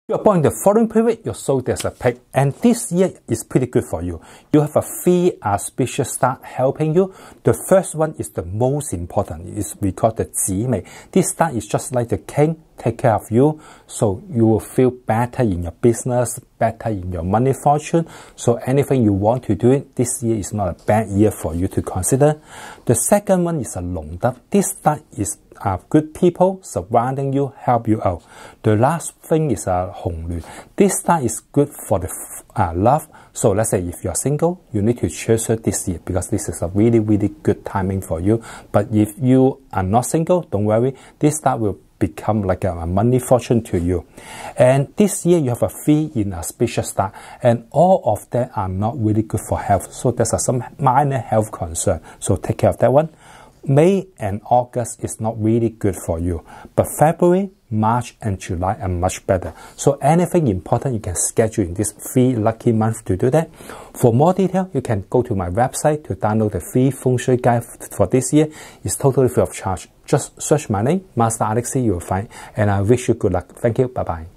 You're born in the following period, your zodiac is a pig, and this year is pretty good for you. You have a three auspicious star helping you. The first one is the most important. We call the Zimei. This star is just like the king, take care of you, so you will feel better in your business, better in your money fortune. So anything you want to do it, this year is not a bad year for you to consider. The second one is a Long Dove. This star is good people surrounding you, help you out. The last thing is a Hong Lun. This star is good for the love. So let's say if you're single, you need to treasure this year because this is a really, really good timing for you. But if you are not single, don't worry. This star will become like a money fortune to you. And this year you have a 3 inauspicious star, and all of them are not really good for health. So there's some minor health concern. So take care of that one. May and August is not really good for you, but February, March and July are much better. So anything important you can schedule in this 3 lucky months to do that. For more detail, you can go to my website to download the free Feng Shui guide for this year. It's totally free of charge. Just search my name, Master Alexi, you will find. And I wish you good luck. Thank you. Bye-bye.